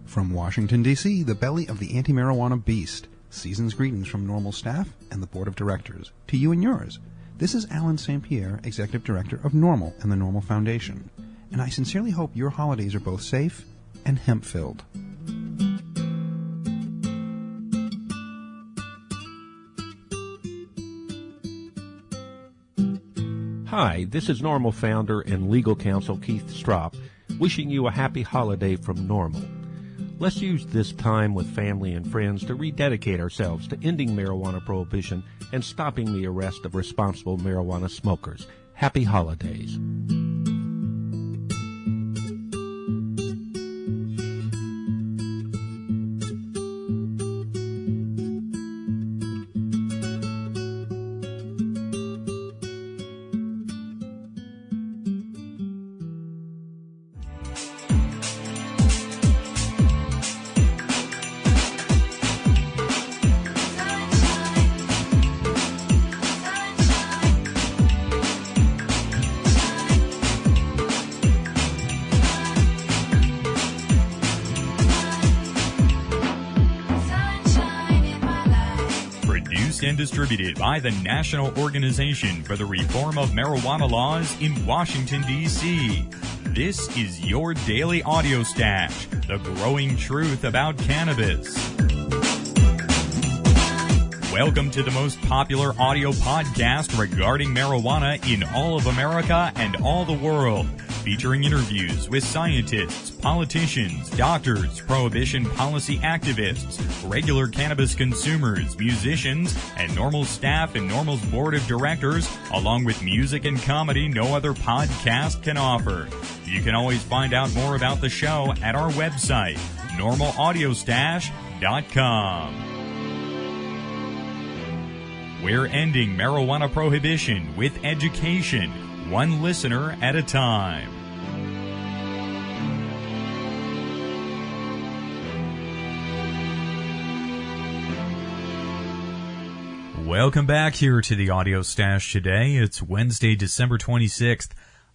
From Washington, D.C., the belly of the anti-marijuana beast. Season's greetings from NORML staff and the board of directors. To you and yours. This is Alan St. Pierre, Executive Director of NORML and the NORML Foundation. And I sincerely hope your holidays are both safe and hemp-filled. Hi, this is NORML founder and legal counsel Keith Stropp, wishing you a happy holiday from NORML. Let's use this time with family and friends to rededicate ourselves to ending marijuana prohibition and stopping the arrest of responsible marijuana smokers. Happy holidays. And distributed by the National Organization for the Reform of Marijuana Laws in Washington, D.C. This is your daily audio stash, the growing truth about cannabis. Welcome to the most popular audio podcast regarding marijuana in all of America and all the world, featuring interviews with scientists, politicians, doctors, prohibition policy activists, regular cannabis consumers, musicians, and NORML staff and NORML's board of directors, along with music and comedy no other podcast can offer. You can always find out more about the show at our website, NORMLAudiostash.com. We're ending marijuana prohibition with education, one listener at a time. Welcome back here to the Audio Stash today. It's Wednesday, December 26th.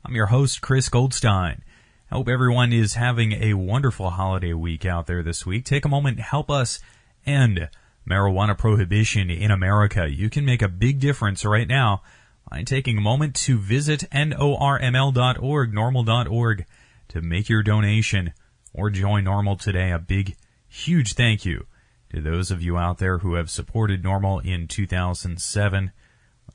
I'm your host, Chris Goldstein. I hope everyone is having a wonderful holiday week out there this week. Take a moment and help us end marijuana prohibition in America. You can make a big difference right now by taking a moment to visit NORML.org, NORML.org, to make your donation or join NORML today. A big, huge thank you to those of you out there who have supported NORML in 2007.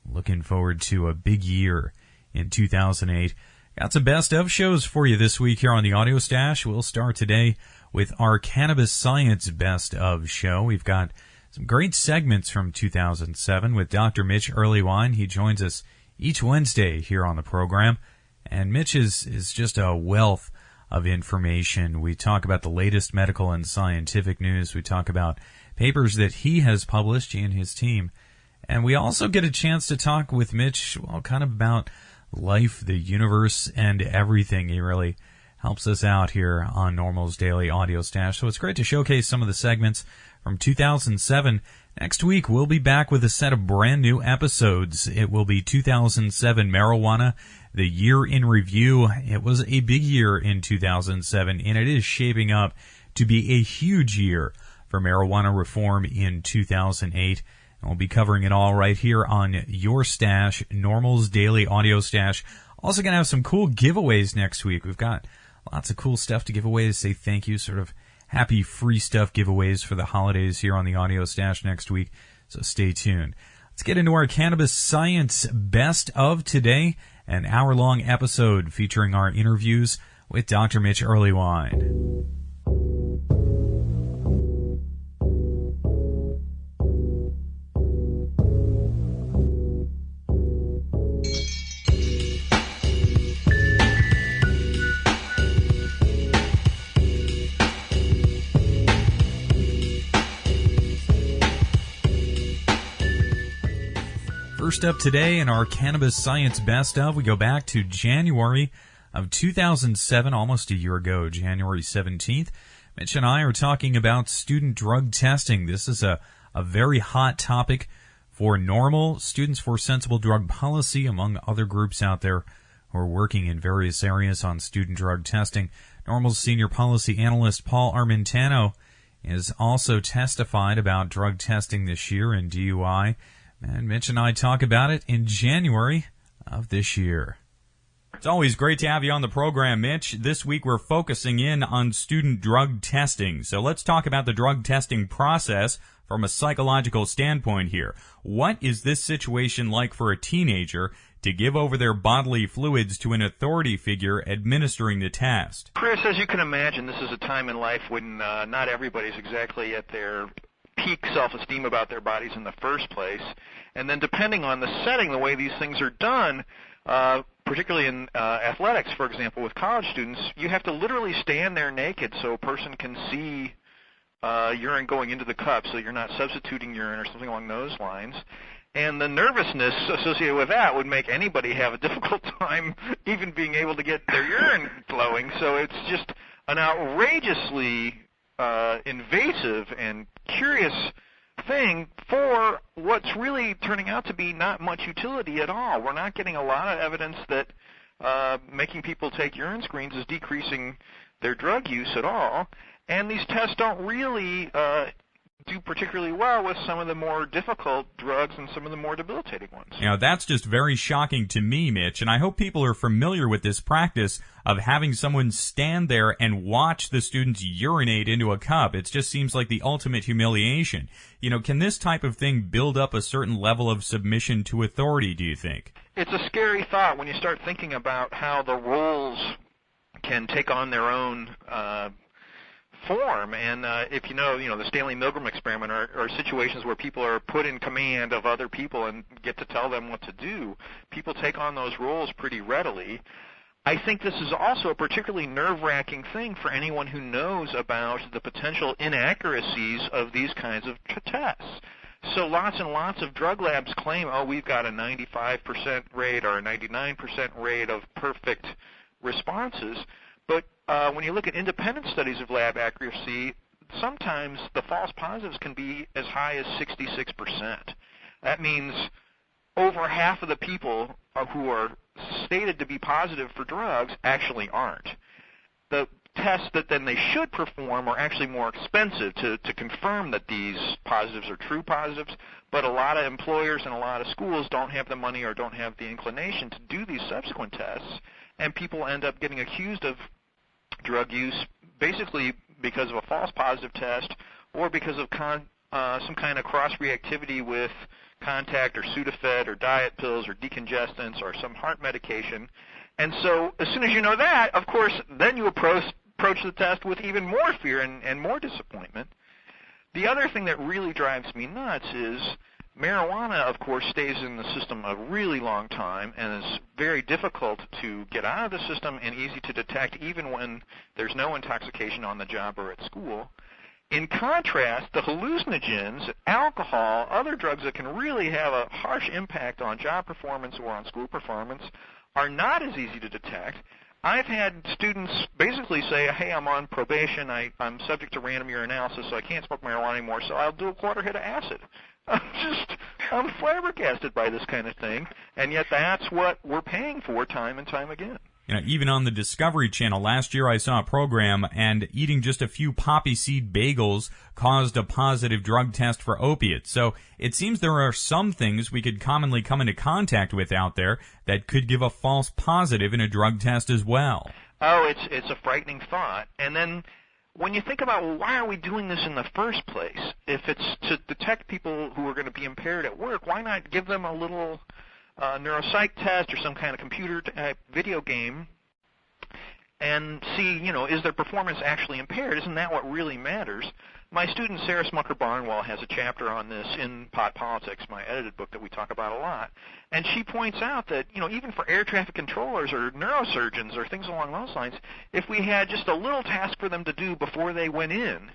Looking forward to a big year in 2008. Got some best of shows for you this week here on the Audio Stash. We'll start today with our Cannabis Science Best of show. We've got some great segments from 2007 with Dr. Mitch Earlywine. He joins us each Wednesday here on the program. And Mitch is just a wealth of information. We talk about the latest medical and scientific news. We talk about papers that he has published, he and his team. And we also get a chance to talk with Mitch, well, kind of about life, the universe, and everything. He really helps us out here on NORML's Daily Audio Stash. So it's great to showcase some of the segments from 2007. Next week, we'll be back with a set of brand new episodes. It will be 2007 Marijuana, the year in review. It was a big year in 2007, and it is shaping up to be a huge year for marijuana reform in 2008. And we'll be covering it all right here on your stash, NORML's Daily Audio Stash. Also going to have some cool giveaways next week. We've got lots of cool stuff to give away to say thank you, sort of happy free stuff giveaways for the holidays here on the Audio Stash next week. So stay tuned. Let's get into our Cannabis Science Best of today, an hour-long episode featuring our interviews with Dr. Mitch Earlywine. First up today in our Cannabis Science Best of, we go back to January of 2007, almost a year ago, January 17th. Mitch and I are talking about student drug testing. This is a very hot topic for NORML, Students for Sensible Drug Policy, among other groups out there who are working in various areas on student drug testing. NORML's senior policy analyst Paul Armentano has also testified about drug testing this year in DUI. And Mitch and I talk about it in January of this year. It's always great to have you on the program, Mitch. This week we're focusing in on student drug testing. So let's talk about the drug testing process from a psychological standpoint here. What is this situation like for a teenager to give over their bodily fluids to an authority figure administering the test? Chris, as you can imagine, this is a time in life when not everybody's exactly at their peak self-esteem about their bodies in the first place. And then depending on the setting, the way these things are done, particularly in athletics, for example, with college students, you have to literally stand there naked so a person can see urine going into the cup, so you're not substituting urine or something along those lines. And the nervousness associated with that would make anybody have a difficult time even being able to get their urine flowing. So it's just an outrageously invasive and curious thing for what's really turning out to be not much utility at all. We're not getting a lot of evidence that making people take urine screens is decreasing their drug use at all. And these tests don't really do particularly well with some of the more difficult drugs and some of the more debilitating ones. You know, that's just very shocking to me, Mitch, and I hope people are familiar with this practice of having someone stand there and watch the students urinate into a cup. It just seems like the ultimate humiliation. You know, can this type of thing build up a certain level of submission to authority, do you think? It's a scary thought when you start thinking about how the roles can take on their own form, and if you know the Stanley Milgram experiment are situations where people are put in command of other people and get to tell them what to do. People take on those roles pretty readily. I think this is also a particularly nerve-wracking thing for anyone who knows about the potential inaccuracies of these kinds of tests. So lots and lots of drug labs claim, oh, we've got a 95% rate or a 99% rate of perfect responses. But when you look at independent studies of lab accuracy, sometimes the false positives can be as high as 66%. That means over half of the people who are stated to be positive for drugs actually aren't. The tests that then they should perform are actually more expensive to confirm that these positives are true positives, but a lot of employers and a lot of schools don't have the money or don't have the inclination to do these subsequent tests, and people end up getting accused of drug use basically because of a false positive test or because of some kind of cross-reactivity with contact or Sudafed or diet pills or decongestants or some heart medication. And so as soon as you know that, of course, then you approach the test with even more fear and more disappointment. The other thing that really drives me nuts is marijuana, of course, stays in the system a really long time and is very difficult to get out of the system and easy to detect even when there's no intoxication on the job or at school. In contrast, the hallucinogens, alcohol, other drugs that can really have a harsh impact on job performance or on school performance are not as easy to detect. I've had students basically say, hey, I'm on probation, I'm subject to random urinalysis, so I can't smoke marijuana anymore, so I'll do a quarter hit of acid. I'm flabbergasted by this kind of thing, and yet that's what we're paying for time and time again. You know, even on the Discovery Channel last year I saw a program, and eating just a few poppy seed bagels caused a positive drug test for opiates. So it seems there are some things we could commonly come into contact with out there that could give a false positive in a drug test as well. Oh, it's a frightening thought. And then when you think about, well, why are we doing this in the first place? If it's to detect people who are going to be impaired at work, why not give them a little neuropsych test or some kind of computer video game and see, is their performance actually impaired? Isn't that what really matters? My student Sarah Smucker-Barnwell has a chapter on this in Pot Politics, my edited book that we talk about a lot. And she points out that, even for air traffic controllers or neurosurgeons or things along those lines, if we had just a little task for them to do before they went in,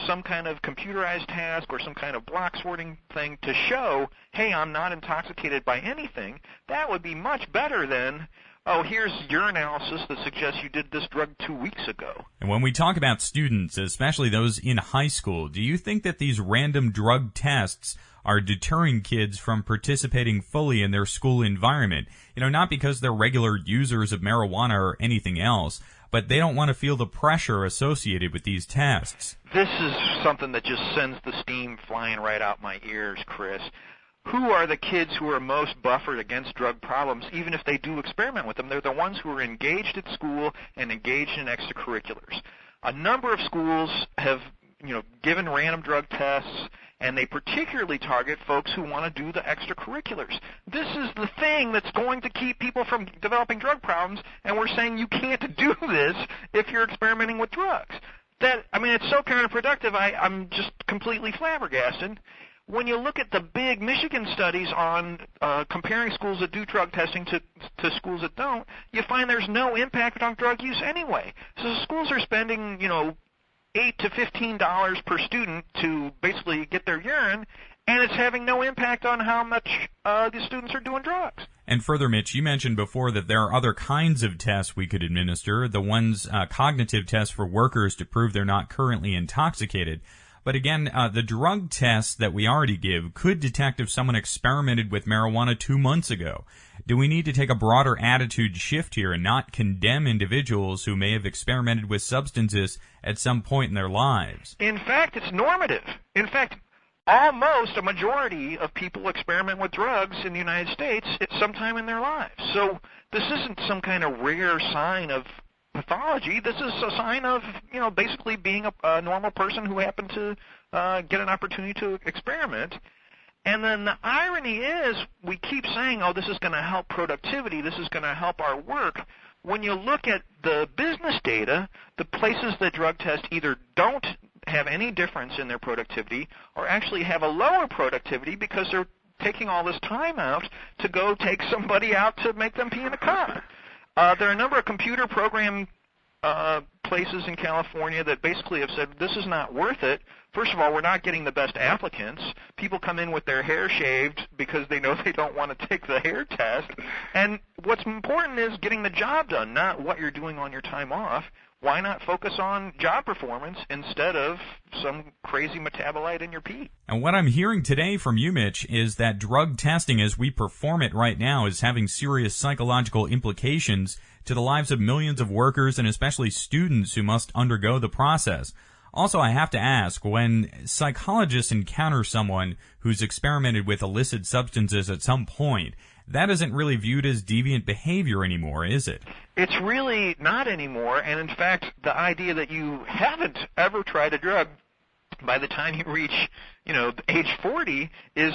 some kind of computerized task or some kind of block sorting thing to show, hey, I'm not intoxicated by anything, that would be much better than, oh, here's your analysis that suggests you did this drug 2 weeks ago. And when we talk about students, especially those in high school, do you think that these random drug tests are deterring kids from participating fully in their school environment. Not because they're regular users of marijuana or anything else, but they don't want to feel the pressure associated with these tests. This is something that just sends the steam flying right out my ears, Chris. Who are the kids who are most buffered against drug problems, even if they do experiment with them? They're the ones who are engaged at school and engaged in extracurriculars. A number of schools have, given random drug tests, and they particularly target folks who want to do the extracurriculars. This is the thing that's going to keep people from developing drug problems, and we're saying you can't do this if you're experimenting with drugs. It's so counterproductive, I'm just completely flabbergasted. When you look at the big Michigan studies on comparing schools that do drug testing to schools that don't, you find there's no impact on drug use anyway. So schools are spending, $8 to $15 per student to basically get their urine, and it's having no impact on how much the students are doing drugs. And further, Mitch, you mentioned before that there are other kinds of tests we could administer, the ones cognitive tests for workers to prove they're not currently intoxicated. But again, the drug tests that we already give could detect if someone experimented with marijuana 2 months ago. Do we need to take a broader attitude shift here and not condemn individuals who may have experimented with substances at some point in their lives? In fact, it's normative. In fact, almost a majority of people experiment with drugs in the United States at some time in their lives. So this isn't some kind of rare sign of pathology. This is a sign of, basically being a normal person who happened to get an opportunity to experiment. And then the irony is we keep saying, this is going to help productivity, this is going to help our work. When you look at the business data, the places that drug test either don't have any difference in their productivity or actually have a lower productivity because they're taking all this time out to go take somebody out to make them pee in a car. There are a number of computer program places in California that basically have said this is not worth it. First of all, we're not getting the best applicants. People come in with their hair shaved because they know they don't want to take the hair test. And what's important is getting the job done, not what you're doing on your time off. Why not focus on job performance instead of some crazy metabolite in your pee? And what I'm hearing today from you, Mitch, is that drug testing as we perform it right now is having serious psychological implications to the lives of millions of workers and especially students who must undergo the process. Also, I have to ask, when psychologists encounter someone who's experimented with illicit substances at some point, that isn't really viewed as deviant behavior anymore, is it? It's really not anymore, and in fact, the idea that you haven't ever tried a drug by the time you reach, age 40 is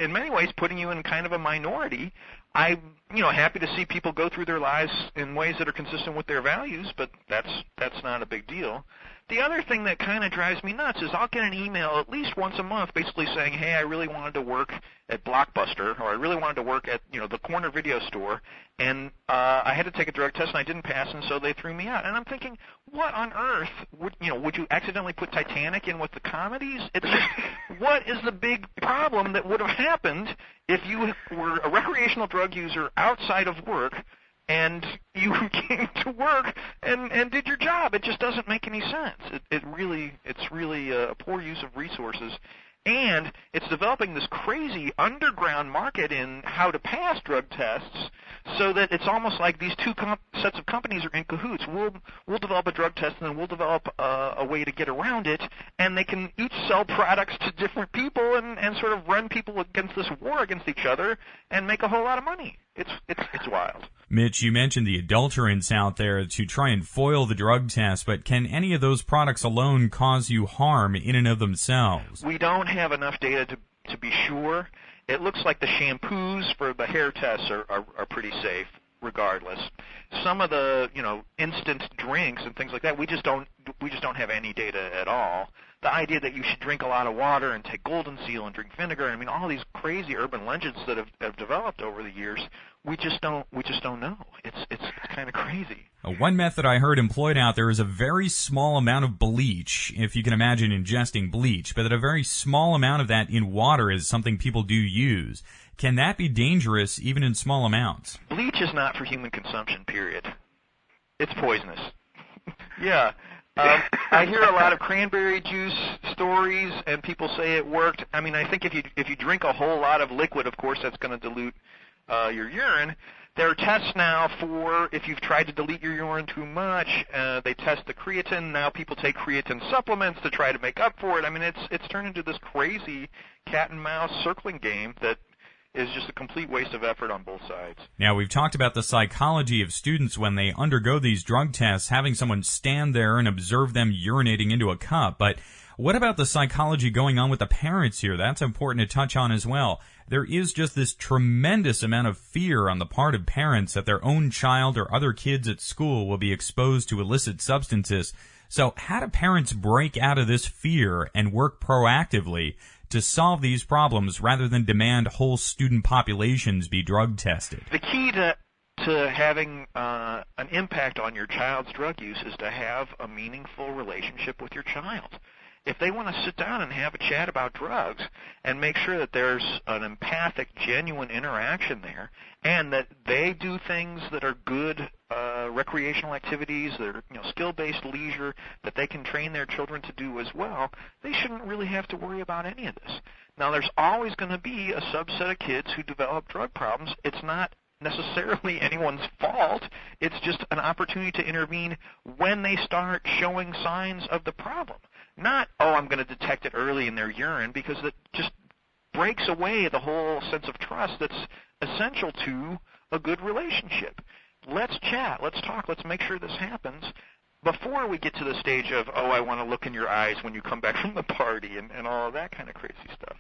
in many ways putting you in kind of a minority. I'm, happy to see people go through their lives in ways that are consistent with their values, but that's not a big deal. The other thing that kind of drives me nuts is I'll get an email at least once a month basically saying, hey, I really wanted to work at Blockbuster, or I really wanted to work at, the corner video store, and I had to take a drug test and I didn't pass, and so they threw me out. And I'm thinking, what on earth would you accidentally put Titanic in with the comedies? It's just, what is the big problem that would have happened if you were a recreational drug user outside of work and you came to work and did your job? It just doesn't make any sense. It's really a poor use of resources, and it's developing this crazy underground market in how to pass drug tests, so that it's almost like these two sets of companies are in cahoots. We'll develop a drug test, and then we'll develop a way to get around it, and they can each sell products to different people and sort of run people against this war against each other and make a whole lot of money. It's wild. Mitch, you mentioned the adulterants out there to try and foil the drug test, but can any of those products alone cause you harm in and of themselves? We don't have enough data to be sure. It looks like the shampoos for the hair tests are pretty safe regardless. Some of the, instant drinks and things like that, we just don't have any data at all. The idea that you should drink a lot of water and take Golden Seal and drink vinegar, all these crazy urban legends that have developed over the years, we just don't know. It's kind of crazy. One method I heard employed out there is a very small amount of bleach, if you can imagine ingesting bleach, but that a very small amount of that in water is something people do use. Can that be dangerous even in small amounts? Bleach is not for human consumption, period. It's poisonous. Yeah. I hear a lot of cranberry juice stories and people say it worked. I mean, I think if you drink a whole lot of liquid, of course that's going to dilute your urine. There are tests now for if you've tried to delete your urine too much. They test the creatine. Now people take creatine supplements to try to make up for it. I mean, it's turned into this crazy cat and mouse circling game that is just a complete waste of effort on both sides. Now, we've talked about the psychology of students when they undergo these drug tests, having someone stand there and observe them urinating into a cup. But what about the psychology going on with the parents here? That's important to touch on as well. There is just this tremendous amount of fear on the part of parents that their own child or other kids at school will be exposed to illicit substances. So how do parents break out of this fear and work proactively to solve these problems rather than demand whole student populations be drug tested? The key to having an impact on your child's drug use is to have a meaningful relationship with your child. If they want to sit down and have a chat about drugs and make sure that there's an empathic, genuine interaction there, and that they do things that are good recreational activities, that are skill-based leisure, that they can train their children to do as well, they shouldn't really have to worry about any of this. Now, there's always going to be a subset of kids who develop drug problems. It's not necessarily anyone's fault. It's just an opportunity to intervene when they start showing signs of the problem. Not, I'm going to detect it early in their urine, because that just breaks away the whole sense of trust that's essential to a good relationship. Let's chat, let's talk, let's make sure this happens before we get to the stage of, I want to look in your eyes when you come back from the party and all of that kind of crazy stuff.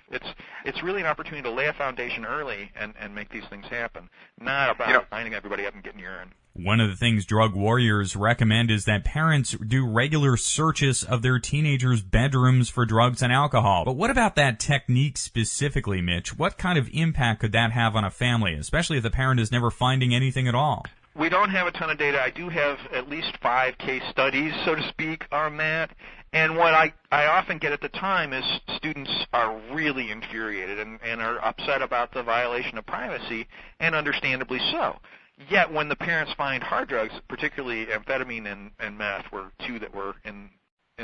It's really an opportunity to lay a foundation early and make these things happen, not about lining everybody up and getting urine. One of the things drug warriors recommend is that parents do regular searches of their teenagers' bedrooms for drugs and alcohol. But what about that technique specifically, Mitch? What kind of impact could that have on a family, especially if the parent is never finding anything at all? We don't have a ton of data. I do have at least 5 case studies, so to speak, on that. And what I often get at the time is students are really infuriated and are upset about the violation of privacy, and understandably so. Yet when the parents find hard drugs, particularly amphetamine and meth were 2 that were in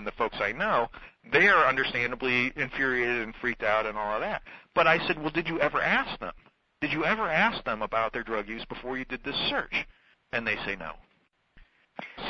the folks I know, they are understandably infuriated and freaked out and all of that. But I said, well, did you ever ask them? Did you ever ask them about their drug use before you did this search? And they say no.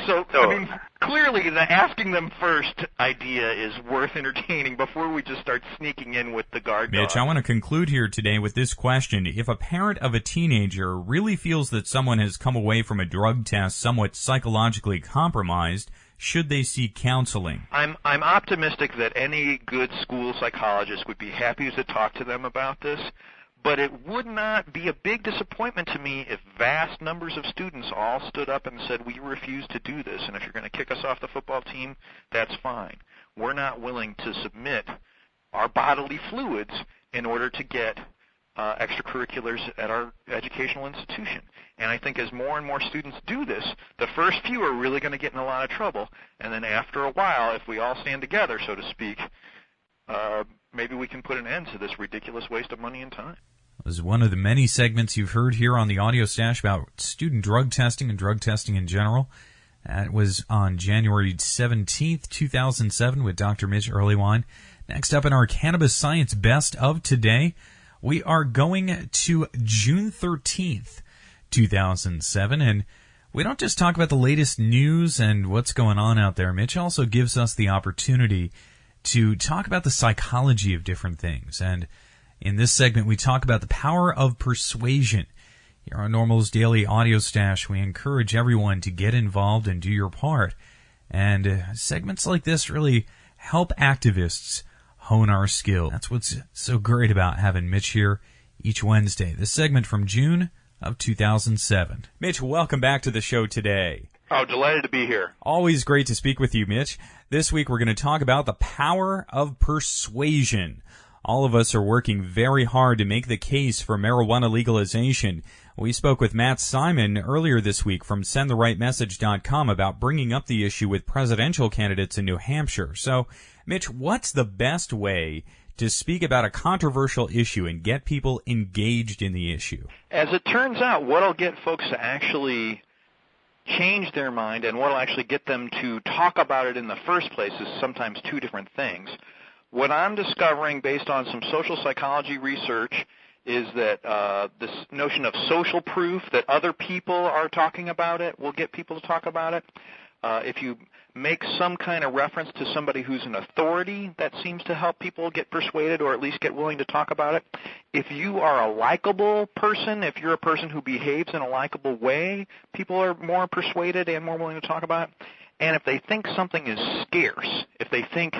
So, I mean, clearly the asking them first idea is worth entertaining before we just start sneaking in with the guard dog. Mitch, I want to conclude here today with this question. If a parent of a teenager really feels that someone has come away from a drug test somewhat psychologically compromised, should they seek counseling? I'm optimistic that any good school psychologist would be happy to talk to them about this. But it would not be a big disappointment to me if vast numbers of students all stood up and said, we refuse to do this, and if you're going to kick us off the football team, that's fine. We're not willing to submit our bodily fluids in order to get extracurriculars at our educational institution. And I think as more and more students do this, the first few are really going to get in a lot of trouble, and then after a while, if we all stand together, so to speak, maybe we can put an end to this ridiculous waste of money and time. This is one of the many segments you've heard here on the Audio Stash about student drug testing and drug testing in general. That was on January 17th, 2007 with Dr. Mitch Earlywine. Next up in our Cannabis Science Best of today, we are going to June 13th, 2007, and we don't just talk about the latest news and what's going on out there. Mitch also gives us the opportunity to talk about the psychology of different things. And in this segment, we talk about the power of persuasion. Here on NORML's Daily Audio Stash, we encourage everyone to get involved and do your part. And segments like this really help activists hone our skill. That's what's so great about having Mitch here each Wednesday. This segment from June of 2007. Mitch, welcome back to the show today. Oh, delighted to be here. Always great to speak with you, Mitch. This week we're going to talk about the power of persuasion. All of us are working very hard to make the case for marijuana legalization. We spoke with Matt Simon earlier this week from SendTheRightMessage.com about bringing up the issue with presidential candidates in New Hampshire. So, Mitch, what's the best way to speak about a controversial issue and get people engaged in the issue? As it turns out, what'll get folks to actually change their mind and what'll actually get them to talk about it in the first place is sometimes 2 different things. What I'm discovering based on some social psychology research is that this notion of social proof, that other people are talking about it, will get people to talk about it. If you make some kind of reference to somebody who's an authority, that seems to help people get persuaded or at least get willing to talk about it. If you are a likable person, if you're a person who behaves in a likable way, people are more persuaded and more willing to talk about it. And if they think something is scarce, if they think,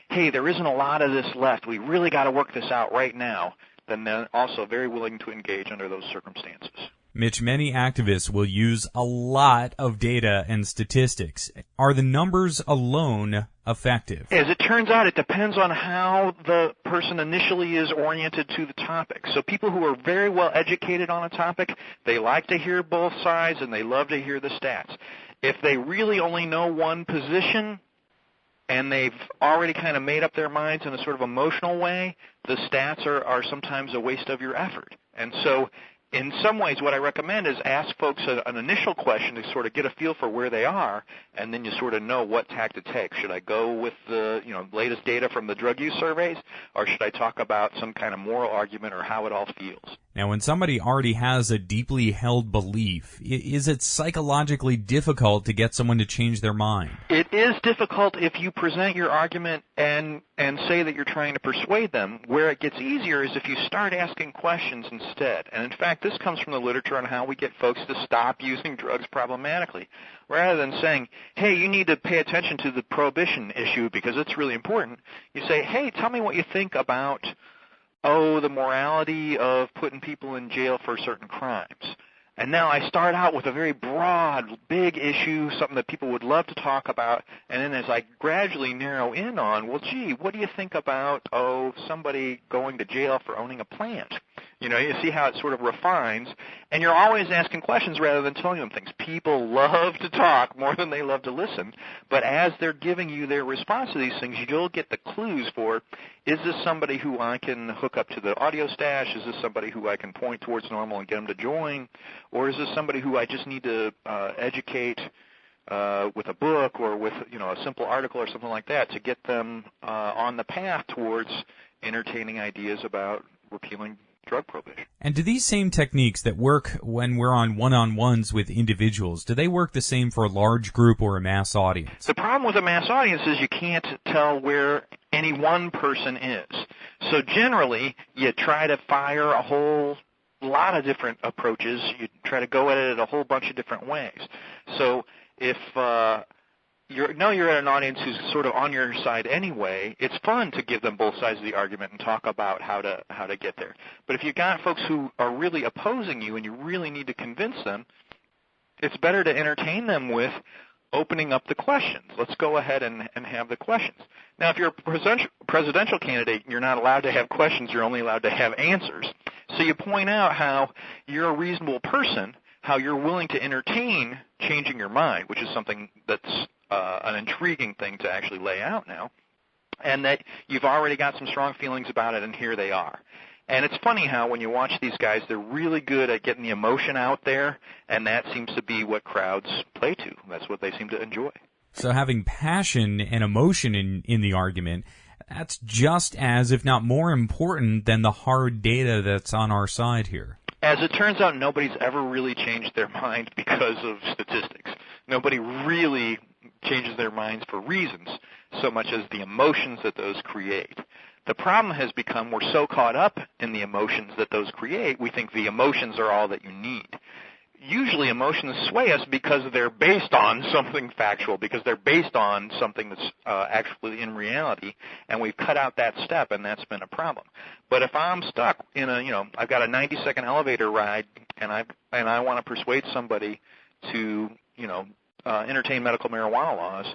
hey, there isn't a lot of this left, we really got to work this out right now, then they're also very willing to engage under those circumstances. Mitch, many activists will use a lot of data and statistics. Are the numbers alone effective? As it turns out, it depends on how the person initially is oriented to the topic. So people who are very well educated on a topic, they like to hear both sides and they love to hear the stats. If they really only know one position and they've already kind of made up their minds in a sort of emotional way, the stats are sometimes a waste of your effort. And so in some ways, what I recommend is ask folks an initial question to sort of get a feel for where they are, and then you sort of know what tack to take. Should I go with the latest data from the drug use surveys, or should I talk about some kind of moral argument or how it all feels? Now, when somebody already has a deeply held belief, is it psychologically difficult to get someone to change their mind? It is difficult if you present your argument and say that you're trying to persuade them. Where it gets easier is if you start asking questions instead. And in fact, this comes from the literature on how we get folks to stop using drugs problematically. Rather than saying, hey, you need to pay attention to the prohibition issue because it's really important, you say, hey, tell me what you think about the morality of putting people in jail for certain crimes. And now I start out with a very broad, big issue, something that people would love to talk about, and then as I gradually narrow in on, well, gee, what do you think about, somebody going to jail for owning a plant? You see how it sort of refines, and you're always asking questions rather than telling them things. People love to talk more than they love to listen, but as they're giving you their response to these things, you'll get the clues for, is this somebody who I can hook up to the audio stash? Is this somebody who I can point towards NORML and get them to join? Or is this somebody who I just need to educate with a book or with a simple article or something like that to get them on the path towards entertaining ideas about repealing drug prohibition? And do these same techniques that work when we're on one-on-ones with individuals, do they work the same for a large group or a mass audience? The problem with a mass audience is you can't tell where any one person is. So generally, you try to fire a whole lot of different approaches. You try to go at it a whole bunch of different ways. So if you're at an audience who's sort of on your side anyway, it's fun to give them both sides of the argument and talk about how to get there. But if you've got folks who are really opposing you and you really need to convince them, it's better to entertain them with opening up the questions. Let's go ahead and have the questions. Now, if you're a presidential candidate, you're not allowed to have questions. You're only allowed to have answers. So you point out how you're a reasonable person, how you're willing to entertain changing your mind, which is something that's an intriguing thing to actually lay out now, and that you've already got some strong feelings about it, and here they are. And it's funny how when you watch these guys, they're really good at getting the emotion out there, and that seems to be what crowds play to. That's what they seem to enjoy. So having passion and emotion in the argument, that's just as, if not more important than the hard data that's on our side here. As it turns out, nobody's ever really changed their mind because of statistics. Nobody really changes their minds for reasons so much as the emotions that those create. The problem has become we're so caught up in the emotions that those create, we think the emotions are all that you need. Usually emotions sway us because they're based on something factual, because they're based on something that's actually in reality, and we've cut out that step, and that's been a problem. But if I'm stuck in I've got a 90-second elevator ride, and I want to persuade somebody to, entertain medical marijuana laws,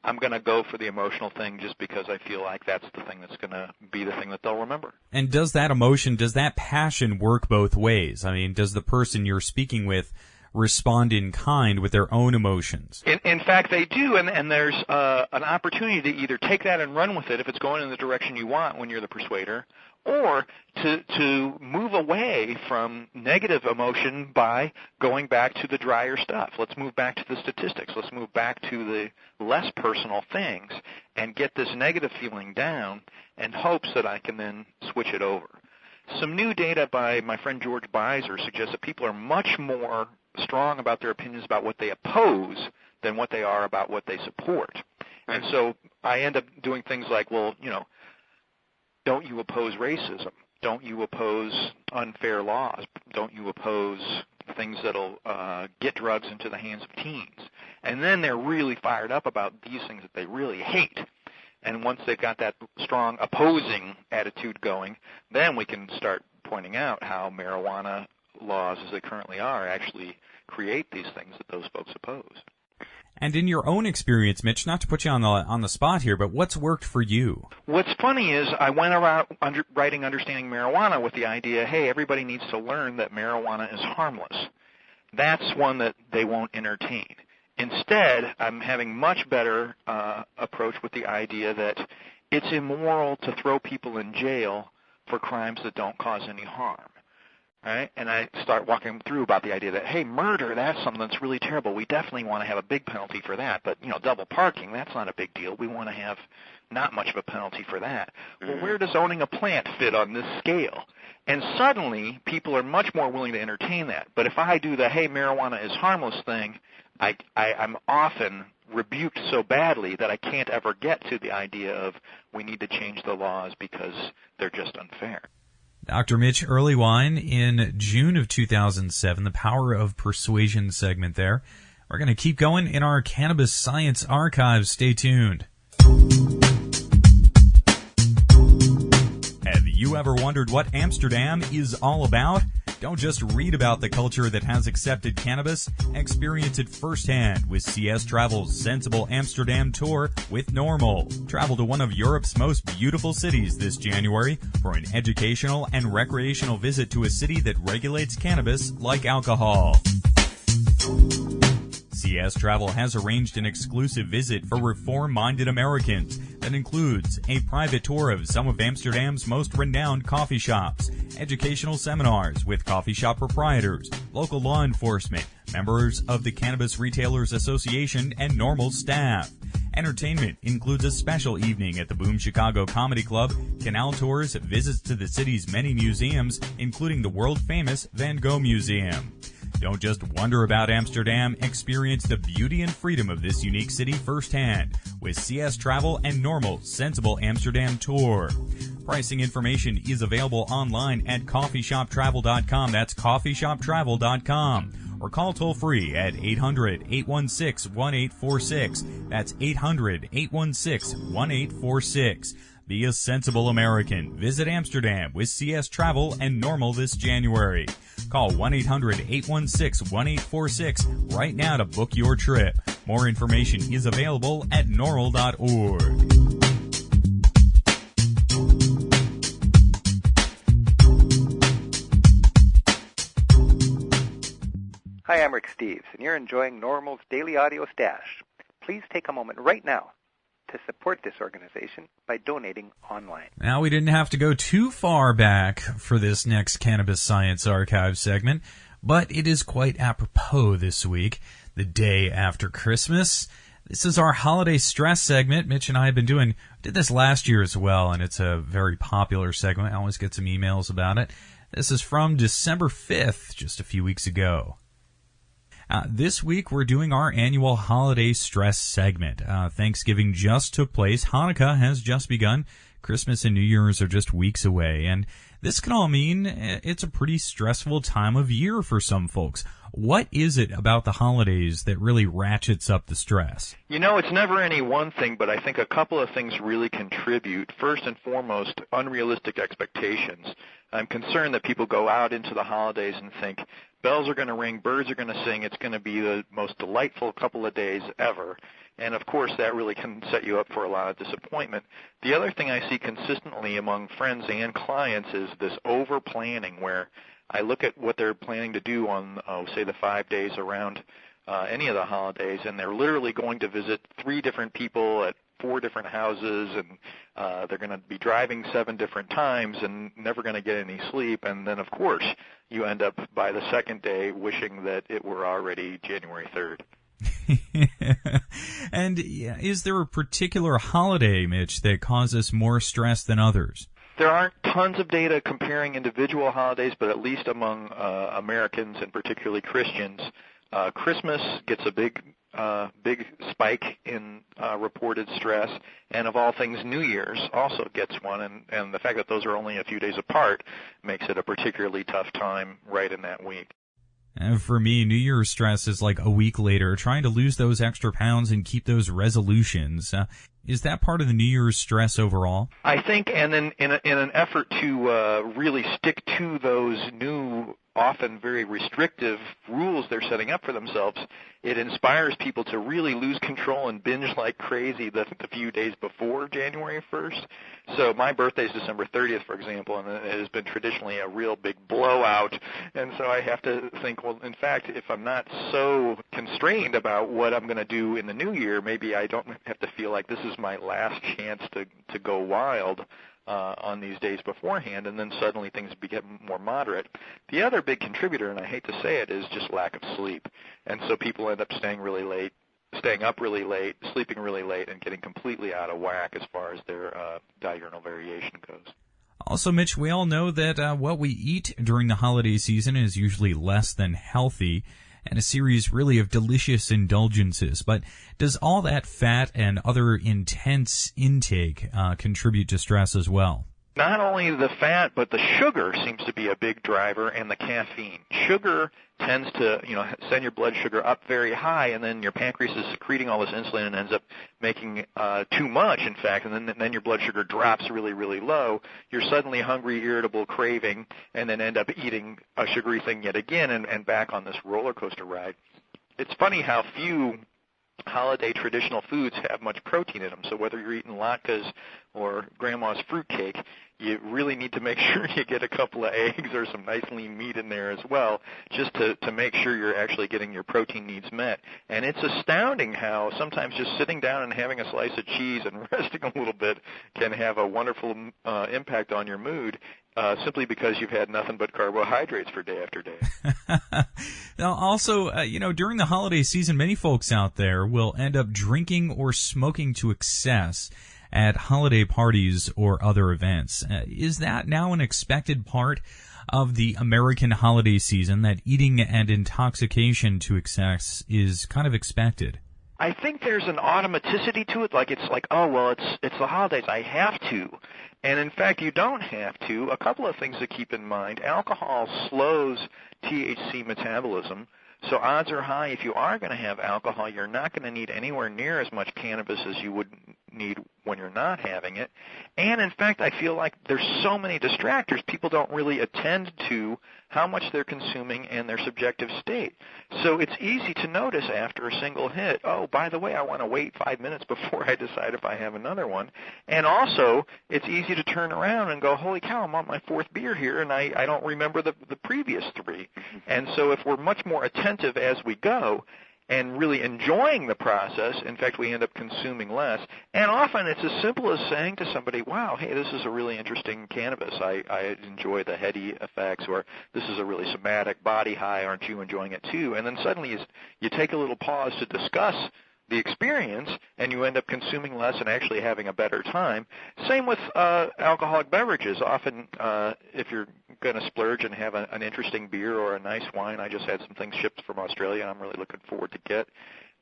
I'm going to go for the emotional thing just because I feel like that's the thing that's going to be the thing that they'll remember. And does that emotion, does that passion work both ways? I mean, does the person you're speaking with respond in kind with their own emotions. In fact, they do, and there's an opportunity to either take that and run with it if it's going in the direction you want when you're the persuader, or to move away from negative emotion by going back to the drier stuff. Let's move back to the statistics. Let's move back to the less personal things and get this negative feeling down in hopes that I can then switch it over. Some new data by my friend George Beiser suggests that people are much more strong about their opinions about what they oppose than what they are about what they support. And so I end up doing things like, well, don't you oppose racism? Don't you oppose unfair laws? Don't you oppose things that'll get drugs into the hands of teens? And then they're really fired up about these things that they really hate. And once they've got that strong opposing attitude going, then we can start pointing out how marijuana laws as they currently are actually create these things that those folks oppose. And in your own experience, Mitch, not to put you on the spot here, but what's worked for you? What's funny is I went around writing Understanding Marijuana with the idea, hey, everybody needs to learn that marijuana is harmless. That's one that they won't entertain. Instead, I'm having much better approach with the idea that it's immoral to throw people in jail for crimes that don't cause any harm. Right? And I start walking through about the idea that, hey, murder, that's something that's really terrible. We definitely want to have a big penalty for that. But, double parking, that's not a big deal. We want to have not much of a penalty for that. Well, where does owning a plant fit on this scale? And suddenly, people are much more willing to entertain that. But if I do the, hey, marijuana is harmless thing, I'm often rebuked so badly that I can't ever get to the idea of we need to change the laws because they're just unfair. Dr. Mitch Earlywine in June of 2007, the Power of Persuasion segment there. We're going to keep going in our Cannabis Science Archives. Stay tuned. Have you ever wondered what Amsterdam is all about? Don't just read about the culture that has accepted cannabis. Experience it firsthand with CS Travel's Sensible Amsterdam Tour with NORML. Travel to one of Europe's most beautiful cities this January for an educational and recreational visit to a city that regulates cannabis like alcohol. CS Travel has arranged an exclusive visit for reform-minded Americans that includes a private tour of some of Amsterdam's most renowned coffee shops, educational seminars with coffee shop proprietors, local law enforcement, members of the Cannabis Retailers Association, and NORML staff. Entertainment includes a special evening at the Boom Chicago Comedy Club, canal tours, visits to the city's many museums, including the world-famous Van Gogh Museum. Don't just wonder about Amsterdam, experience the beauty and freedom of this unique city firsthand with CS Travel and NORML's Sensible Amsterdam Tour. Pricing information is available online at coffeeshoptravel.com. That's coffeeshoptravel.com. Or call toll-free at 800-816-1846. That's 800-816-1846. Be a sensible American. Visit Amsterdam with CS Travel and NORML this January. Call 1-800-816-1846 right now to book your trip. More information is available at normal.org. Hi, I'm Rick Steves, and you're enjoying NORML's Daily Audio Stash. Please take a moment right now to support this organization by donating online. Now, we didn't have to go too far back for this next Cannabis Science Archive segment, but it is quite apropos this week, the day after Christmas. This is our holiday stress segment. Mitch and I have did this last year as well, and it's a very popular segment. I always get some emails about it. This is from December 5th, just a few weeks ago. This week, we're doing our annual holiday stress segment. Thanksgiving just took place. Hanukkah has just begun. Christmas and New Year's are just weeks away. And this can all mean it's a pretty stressful time of year for some folks. What is it about the holidays that really ratchets up the stress? It's never any one thing, but I think a couple of things really contribute. First and foremost, unrealistic expectations. I'm concerned that people go out into the holidays and think bells are going to ring, birds are going to sing, it's going to be the most delightful couple of days ever. And, of course, that really can set you up for a lot of disappointment. The other thing I see consistently among friends and clients is this over-planning where I look at what they're planning to do on, say, the 5 days around any of the holidays, and they're literally going to visit 3 different people at 4 different houses, and they're going to be driving 7 different times and never going to get any sleep. And then, of course, you end up by the second day wishing that it were already January 3rd. And is there a particular holiday, Mitch, that causes more stress than others? There aren't tons of data comparing individual holidays, but at least among Americans and particularly Christians, Christmas gets a big spike in reported stress, and of all things, New Year's also gets one, and the fact that those are only a few days apart makes it a particularly tough time right in that week. And for me, New Year's stress is like a week later, trying to lose those extra pounds and keep those resolutions. Is that part of the New Year's stress overall? I think, and then in an effort to really stick to those new, often very restrictive rules they're setting up for themselves, it inspires people to really lose control and binge like crazy the few days before January 1st. So my birthday is December 30th, for example, and it has been traditionally a real big blowout. And so I have to think, well, in fact, if I'm not so constrained about what I'm going to do in the new year, maybe I don't have to feel like this is my last chance to go wild on these days beforehand, and then suddenly things become more moderate. The other big contributor, and I hate to say it, is just lack of sleep. And so people end up staying up really late, sleeping really late, and getting completely out of whack as far as their diurnal variation goes. Also, Mitch, we all know that what we eat during the holiday season is usually less than healthy, and a series really of delicious indulgences. But does all that fat and other intense intake contribute to stress as well? Not only the fat, but the sugar seems to be a big driver, and the caffeine. Sugar tends to, send your blood sugar up very high, and then your pancreas is secreting all this insulin and ends up making too much, in fact, and then your blood sugar drops really, really low. You're suddenly hungry, irritable, craving, and then end up eating a sugary thing yet again and back on this roller coaster ride. It's funny how few holiday traditional foods have much protein in them. So whether you're eating latkes or grandma's fruitcake, you really need to make sure you get a couple of eggs or some nice lean meat in there as well, just to make sure you're actually getting your protein needs met. And it's astounding how sometimes just sitting down and having a slice of cheese and resting a little bit can have a wonderful impact on your mood, simply because you've had nothing but carbohydrates for day after day. Now, also, during the holiday season, many folks out there will end up drinking or smoking to excess at holiday parties or other events. Is that now an expected part of the American holiday season, that eating and intoxication to excess is kind of expected? I think there's an automaticity to it, it's like, oh, well, it's the holidays, I have to. And in fact, you don't have to. A couple of things to keep in mind. Alcohol slows THC metabolism, so odds are high if you are going to have alcohol, you're not going to need anywhere near as much cannabis as you would need when you're not having it. And in fact, I feel like there's so many distractors, people don't really attend to how much they're consuming and their subjective state. So it's easy to notice after a single hit, oh, by the way, I want to wait 5 minutes before I decide if I have another one. And also, it's easy to turn around and go, holy cow, I'm on my 4th beer here, and I don't remember the previous 3. And so if we're much more attentive as we go, and really enjoying the process, in fact, we end up consuming less. And often it's as simple as saying to somebody, wow, hey, this is a really interesting cannabis. I enjoy the heady effects, or this is a really somatic body high. Aren't you enjoying it too? And then suddenly you take a little pause to discuss the experience, and you end up consuming less and actually having a better time. Same with alcoholic beverages. Often, if you're going to splurge and have an interesting beer or a nice wine, I just had some things shipped from Australia, and I'm really looking forward to get.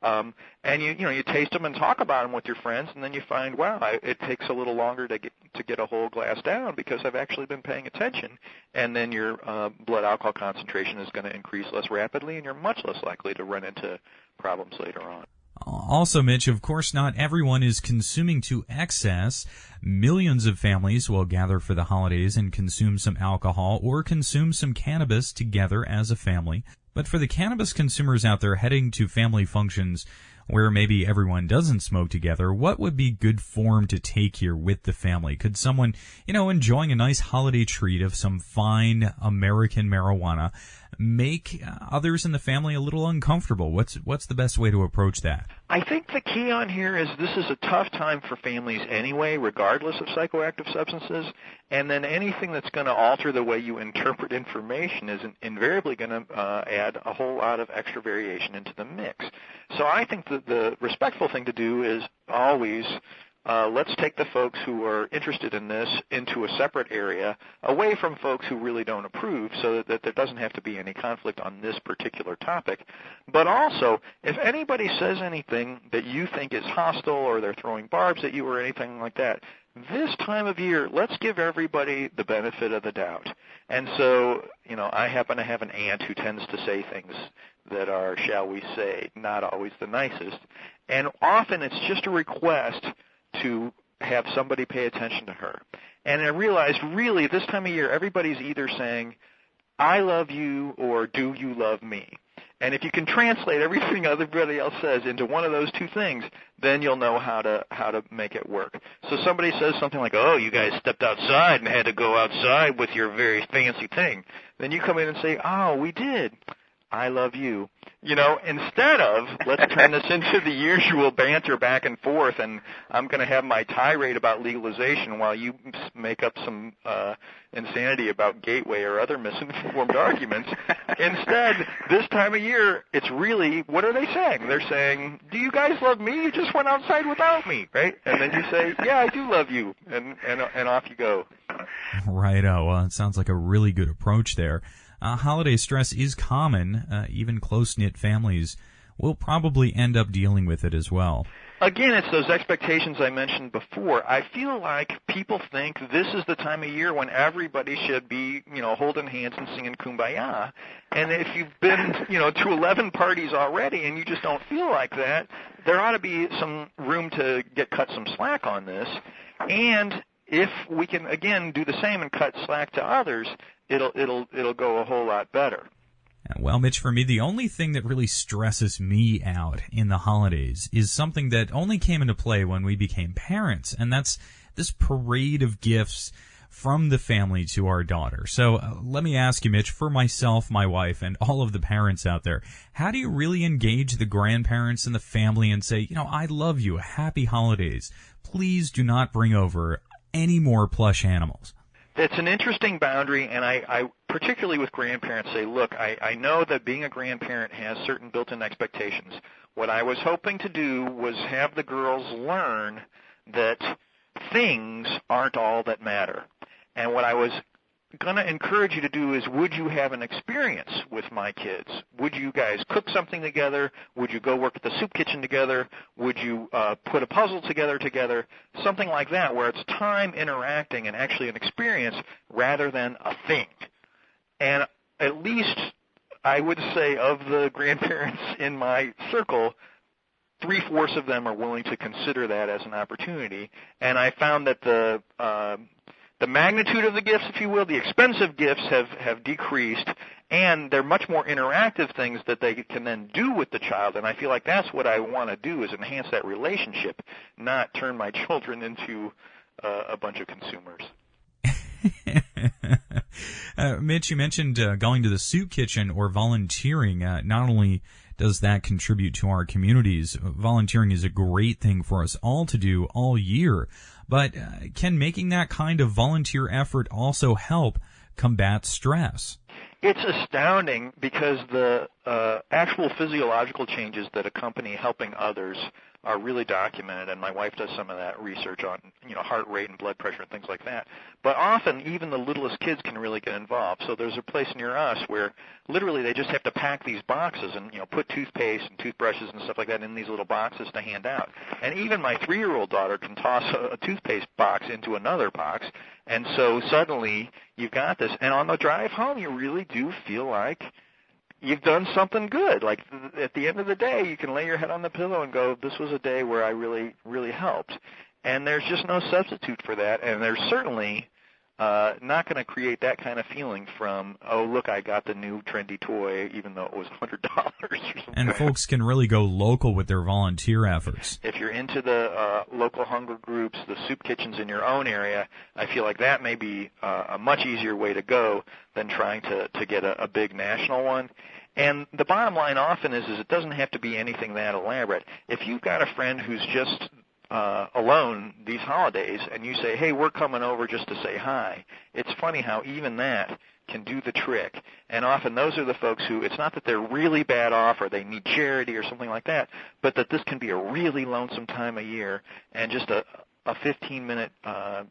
And you taste them and talk about them with your friends, and then you find, wow, it takes a little longer to get a whole glass down because I've actually been paying attention. And then your blood alcohol concentration is going to increase less rapidly, and you're much less likely to run into problems later on. Also, Mitch, of course, not everyone is consuming to excess. Millions of families will gather for the holidays and consume some alcohol or consume some cannabis together as a family. But for the cannabis consumers out there heading to family functions, where maybe everyone doesn't smoke together, what would be good form to take here with the family? Could someone, enjoying a nice holiday treat of some fine American marijuana make others in the family a little uncomfortable? What's the best way to approach that? I think the key on here is this is a tough time for families anyway, regardless of psychoactive substances, and then anything that's going to alter the way you interpret information is invariably going to add a whole lot of extra variation into the mix. So I think that the respectful thing to do is always let's take the folks who are interested in this into a separate area, away from folks who really don't approve, so that there doesn't have to be any conflict on this particular topic. But also, if anybody says anything that you think is hostile or they're throwing barbs at you or anything like that, this time of year, let's give everybody the benefit of the doubt. And so, I happen to have an aunt who tends to say things that are, shall we say, not always the nicest. And often it's just a request to have somebody pay attention to her. And I realized, really, this time of year, everybody's either saying, I love you, or do you love me? And if you can translate everything everybody else says into one of those two things, then you'll know how to make it work. So somebody says something like, oh, you guys stepped outside and had to go outside with your very fancy thing. Then you come in and say, oh, we did. I love you. Instead of, let's turn this into the usual banter back and forth, and I'm going to have my tirade about legalization while you make up some insanity about gateway or other misinformed arguments. Instead, this time of year, it's really, what are they saying? They're saying, do you guys love me? You just went outside without me, right? And then you say, yeah, I do love you, and off you go. Righto. Well, it sounds like a really good approach there. Holiday stress is common. Even close-knit families will probably end up dealing with it as well. Again, it's those expectations I mentioned before. I feel like people think this is the time of year when everybody should be, holding hands and singing Kumbaya. And if you've been, to 11 parties already and you just don't feel like that, there ought to be some room to cut some slack on this. And if we can, again, do the same and cut slack to others, it'll go a whole lot better. Well, Mitch, for me, the only thing that really stresses me out in the holidays is something that only came into play when we became parents, and that's this parade of gifts from the family to our daughter. So let me ask you, Mitch, for myself, my wife, and all of the parents out there, how do you really engage the grandparents and the family and say, I love you, happy holidays. Please do not bring over any more plush animals? It's an interesting boundary, and I particularly with grandparents say, look, I know that being a grandparent has certain built-in expectations. What I was hoping to do was have the girls learn that things aren't all that matter. And what I was going to encourage you to do is, would you have an experience with my kids? Would you guys cook something together? Would you go work at the soup kitchen together? Would you put a puzzle together? Something like that, where it's time interacting and actually an experience rather than a thing. And at least I would say of the grandparents in my circle, 3/4 of them are willing to consider that as an opportunity. And I found that the magnitude of the gifts, if you will, the expensive gifts have decreased, and they're much more interactive things that they can then do with the child. And I feel like that's what I want to do, is enhance that relationship, not turn my children into a bunch of consumers. Mitch, you mentioned going to the soup kitchen or volunteering. Not only does that contribute to our communities, volunteering is a great thing for us all to do all year. But can making that kind of volunteer effort also help combat stress? It's astounding, because the actual physiological changes that accompany helping others are really documented, and my wife does some of that research on, heart rate and blood pressure and things like that. But often, even the littlest kids can really get involved. So there's a place near us where literally they just have to pack these boxes and, put toothpaste and toothbrushes and stuff like that in these little boxes to hand out. And even my 3-year-old daughter can toss a toothpaste box into another box, and so suddenly you've got this. And on the drive home, you really do feel like you've done something good. Like, at the end of the day, you can lay your head on the pillow and go, this was a day where I really, really helped. And there's just no substitute for that. And there's certainly not going to create that kind of feeling from, oh, look, I got the new trendy toy, even though it was $100 or something. And folks can really go local with their volunteer efforts. If you're into the local hunger groups, the soup kitchens in your own area, I feel like that may be a much easier way to go than trying to get a big national one. And the bottom line often is it doesn't have to be anything that elaborate. If you've got a friend who's just alone these holidays and you say, hey, we're coming over just to say hi, it's funny how even that can do the trick. And often those are the folks who, it's not that they're really bad off or they need charity or something like that, but that this can be a really lonesome time of year, and just a 15-minute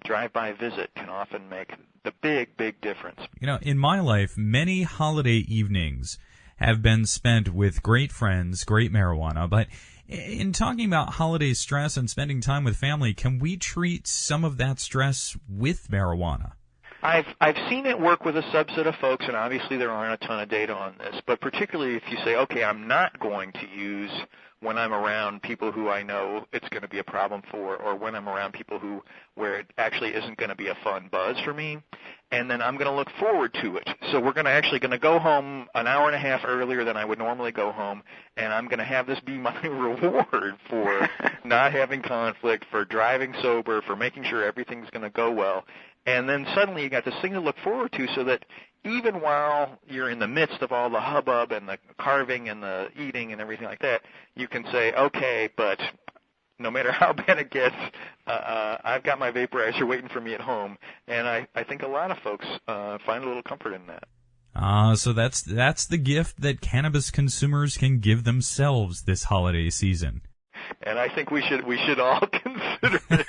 drive-by visit can often make the big, big difference. You know, in my life, many holiday evenings have been spent with great friends, great marijuana, but in talking about holiday stress and spending time with family, can we treat some of that stress with marijuana? I've seen it work with a subset of folks, and obviously there aren't a ton of data on this, but particularly if you say, okay, I'm not going to use when I'm around people who I know it's going to be a problem for, or when I'm around people where it actually isn't going to be a fun buzz for me, and then I'm going to look forward to it. So we're going to go home an hour and a half earlier than I would normally go home, and I'm going to have this be my reward for not having conflict, for driving sober, for making sure everything's going to go well. And then suddenly you got this thing to look forward to, so that even while you're in the midst of all the hubbub and the carving and the eating and everything like that, you can say, okay, but no matter how bad it gets, I've got my vaporizer waiting for me at home. And I think a lot of folks find a little comfort in that. So that's the gift that cannabis consumers can give themselves this holiday season. And I think we should all consider it.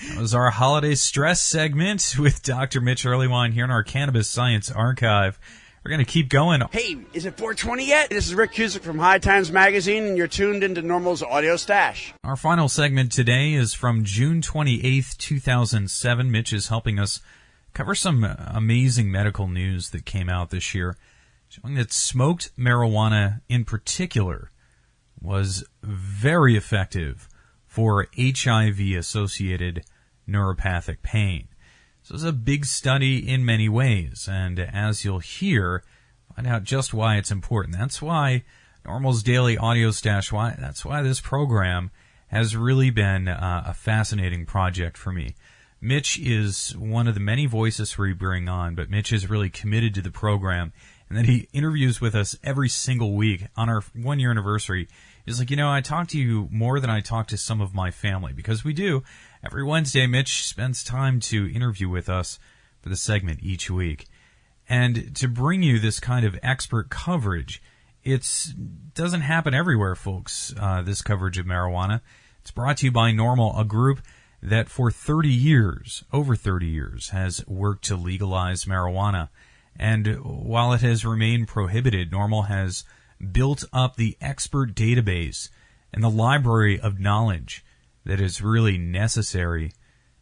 That was our holiday stress segment with Dr. Mitch Earlywine here in our Cannabis Science Archive. We're going to keep going. Hey, is it 420 yet? This is Rick Cusick from High Times Magazine, and you're tuned into NORML's Audio Stash. Our final segment today is from June 28th, 2007. Mitch is helping us cover some amazing medical news that came out this year, showing that smoked marijuana in particular was very effective for HIV-associated neuropathic pain. So it's a big study in many ways, and as you'll hear, find out just why it's important. That's why NORML's Daily Audio Stash, that's why this program has really been a fascinating project for me. Mitch is one of the many voices we bring on, but Mitch is really committed to the program, and then he interviews with us every single week. On our 1-year anniversary, he's like, I talk to you more than I talk to some of my family, because we do. Every Wednesday, Mitch spends time to interview with us for the segment each week. And to bring you this kind of expert coverage, it doesn't happen everywhere, folks, this coverage of marijuana. It's brought to you by NORML, a group that for over 30 years, has worked to legalize marijuana. And while it has remained prohibited, NORML has built up the expert database and the library of knowledge that is really necessary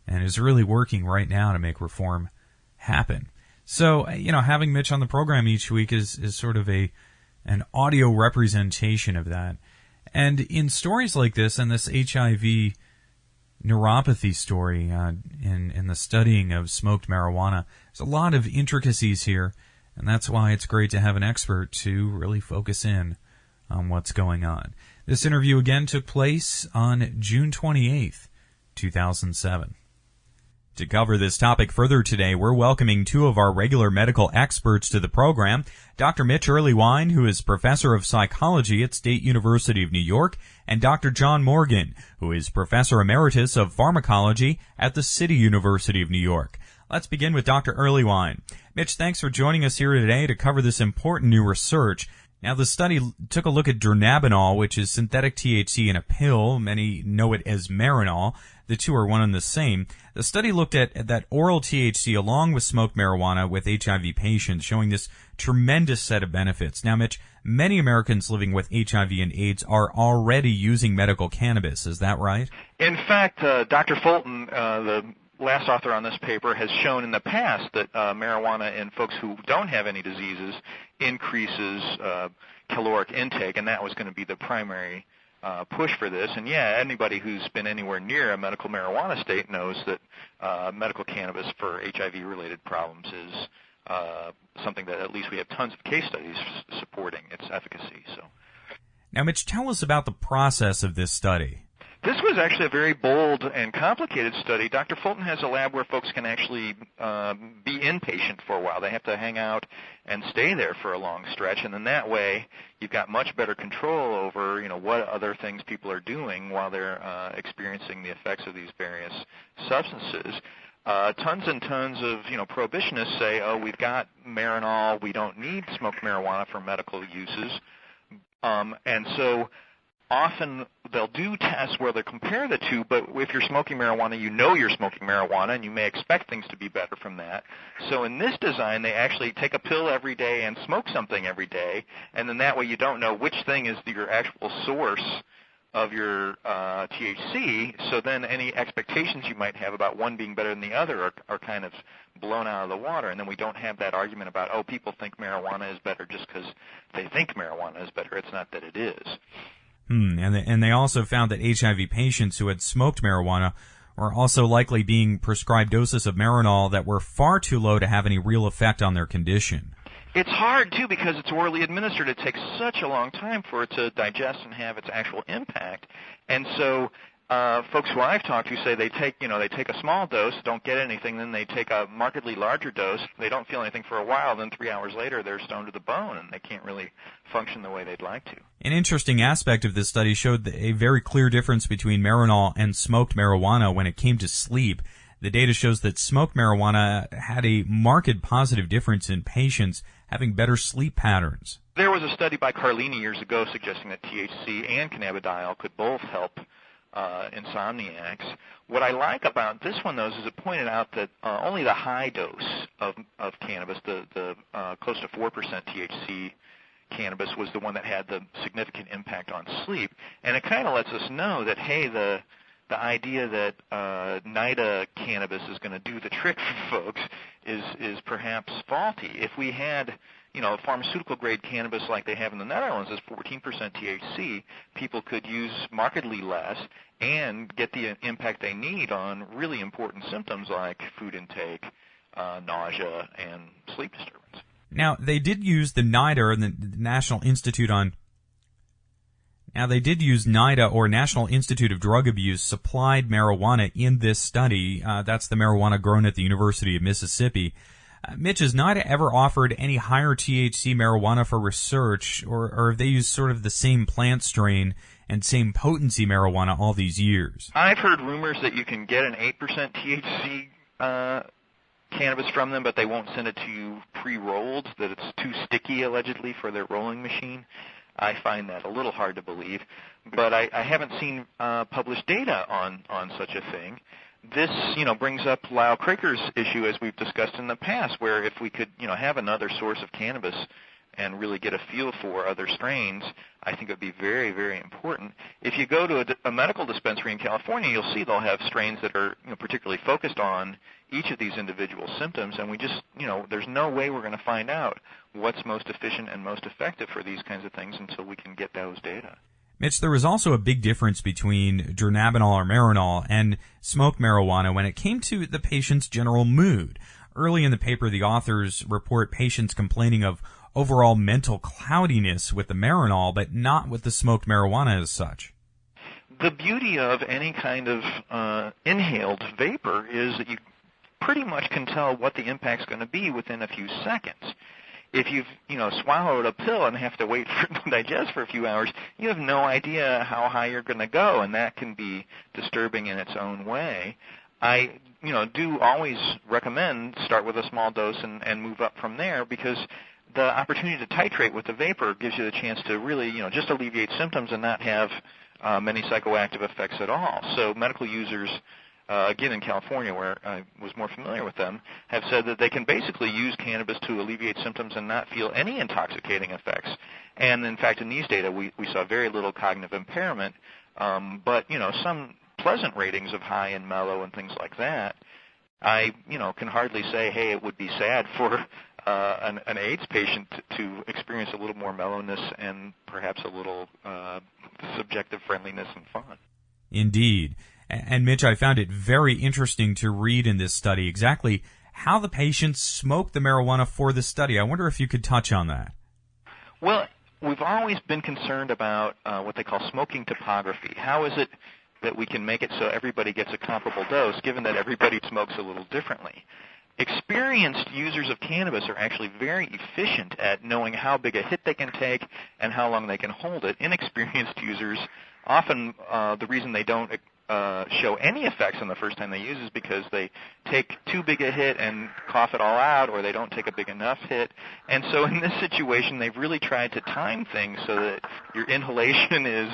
and is really working right now to make reform happen. So, having Mitch on the program each week is sort of an audio representation of that. And in stories like this, and this HIV neuropathy story in the studying of smoked marijuana, there's a lot of intricacies here, and that's why it's great to have an expert to really focus in on what's going on. This interview again took place on June 28th, 2007. To cover this topic further today, we're welcoming two of our regular medical experts to the program, Dr. Mitch Earlywine, who is professor of psychology at State University of New York, and Dr. John Morgan, who is professor emeritus of pharmacology at the City University of New York. Let's begin with Dr. Earlywine. Mitch, thanks for joining us here today to cover this important new research. Now, the study took a look at dronabinol, which is synthetic THC in a pill. Many know it as Marinol. The two are one and the same. The study looked at that oral THC along with smoked marijuana with HIV patients, showing this tremendous set of benefits. Now, Mitch, many Americans living with HIV and AIDS are already using medical cannabis. Is that right? In fact, Dr. Fulton, the last author on this paper, has shown in the past that marijuana in folks who don't have any diseases increases caloric intake, and that was going to be the primary push for this. And yeah, anybody who's been anywhere near a medical marijuana state knows that medical cannabis for HIV-related problems is something that at least we have tons of case studies supporting its efficacy. So, now, Mitch, tell us about the process of this study. This was actually a very bold and complicated study. Dr. Fulton has a lab where folks can actually be inpatient for a while. They have to hang out and stay there for a long stretch, and then that way you've got much better control over, what other things people are doing while they're experiencing the effects of these various substances. Tons and tons of, prohibitionists say, oh, we've got Marinol, we don't need smoked marijuana for medical uses, and so often they'll do tests where they compare the two, but if you're smoking marijuana, you know you're smoking marijuana, and you may expect things to be better from that. So in this design, they actually take a pill every day and smoke something every day, and then that way you don't know which thing is your actual source of your THC, so then any expectations you might have about one being better than the other are kind of blown out of the water, and then we don't have that argument about, oh, people think marijuana is better just because they think marijuana is better. It's not that it is. And they also found that HIV patients who had smoked marijuana were also likely being prescribed doses of Marinol that were far too low to have any real effect on their condition. It's hard, too, because it's orally administered. It takes such a long time for it to digest and have its actual impact. And so folks who I've talked to say they take a small dose, don't get anything, then they take a markedly larger dose. They don't feel anything for a while, then 3 hours later they're stoned to the bone, and they can't really function the way they'd like to. An interesting aspect of this study showed a very clear difference between Marinol and smoked marijuana when it came to sleep. The data shows that smoked marijuana had a marked positive difference in patients having better sleep patterns. There was a study by Carlini years ago suggesting that THC and cannabidiol could both help insomniacs. What I like about this one, though, is it pointed out that only the high dose of cannabis, the close to 4% THC cannabis, was the one that had the significant impact on sleep. And it kind of lets us know that, hey, the idea that NIDA cannabis is going to do the trick for folks is perhaps faulty. If we had pharmaceutical-grade cannabis like they have in the Netherlands is 14% THC, people could use markedly less and get the impact they need on really important symptoms like food intake, nausea, and sleep disturbance. Now, they did use the NIDA, the National Institute on... Now, they did use NIDA, or National Institute of Drug Abuse, supplied marijuana in this study. That's the marijuana grown at the University of Mississippi. Mitch, has NIDA ever offered any higher THC marijuana for research, or have they used sort of the same plant strain and same potency marijuana all these years? I've heard rumors that you can get an 8% THC cannabis from them, but they won't send it to you pre-rolled, that it's too sticky, allegedly, for their rolling machine. I find that a little hard to believe, but I haven't seen published data on such a thing. This, brings up Lyle Craker's issue, as we've discussed in the past, where if we could, have another source of cannabis and really get a feel for other strains, I think it would be very, very important. If you go to a medical dispensary in California, you'll see they'll have strains that are particularly focused on each of these individual symptoms, and we just, there's no way we're going to find out what's most efficient and most effective for these kinds of things until we can get those data. Mitch, there was also a big difference between dronabinol or Marinol and smoked marijuana when it came to the patient's general mood. Early in the paper, the authors report patients complaining of overall mental cloudiness with the Marinol, but not with the smoked marijuana as such. The beauty of any kind of inhaled vapor is that you pretty much can tell what the impact's going to be within a few seconds. If you've, swallowed a pill and have to wait for it to digest for a few hours, you have no idea how high you're going to go, and that can be disturbing in its own way. I, do always recommend start with a small dose and move up from there, because the opportunity to titrate with the vapor gives you the chance to really, just alleviate symptoms and not have many psychoactive effects at all. So medical users, again in California where I was more familiar with them, have said that they can basically use cannabis to alleviate symptoms and not feel any intoxicating effects. And in fact, in these data, we saw very little cognitive impairment, but, some pleasant ratings of high and mellow and things like that. I, can hardly say, hey, it would be sad for an AIDS patient to experience a little more mellowness and perhaps a little subjective friendliness and fun. Indeed. And Mitch, I found it very interesting to read in this study exactly how the patients smoked the marijuana for the study. I wonder if you could touch on that. Well, we've always been concerned about what they call smoking topography. How is it that we can make it so everybody gets a comparable dose, given that everybody smokes a little differently? Experienced users of cannabis are actually very efficient at knowing how big a hit they can take and how long they can hold it. Inexperienced users, often the reason they don't show any effects on the first time they use is because they take too big a hit and cough it all out, or they don't take a big enough hit. And so in this situation, they've really tried to time things so that your inhalation is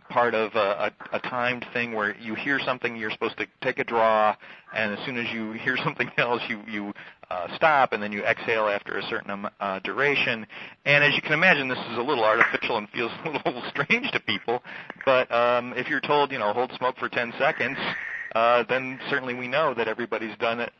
part of a timed thing where you hear something, you're supposed to take a draw, and as soon as you hear something else, you stop, and then you exhale after a certain duration. And as you can imagine, this is a little artificial and feels a little strange to people, but if you're told, hold smoke for 10 seconds, then certainly we know that everybody's done it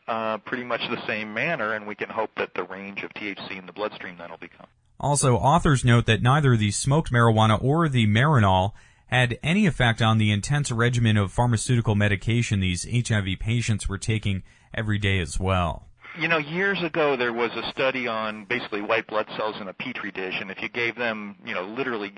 pretty much the same manner, and we can hope that the range of THC in the bloodstream then will become. Also, authors note that neither the smoked marijuana or the Marinol had any effect on the intense regimen of pharmaceutical medication these HIV patients were taking every day as well. Years ago there was a study on basically white blood cells in a petri dish, and if you gave them, literally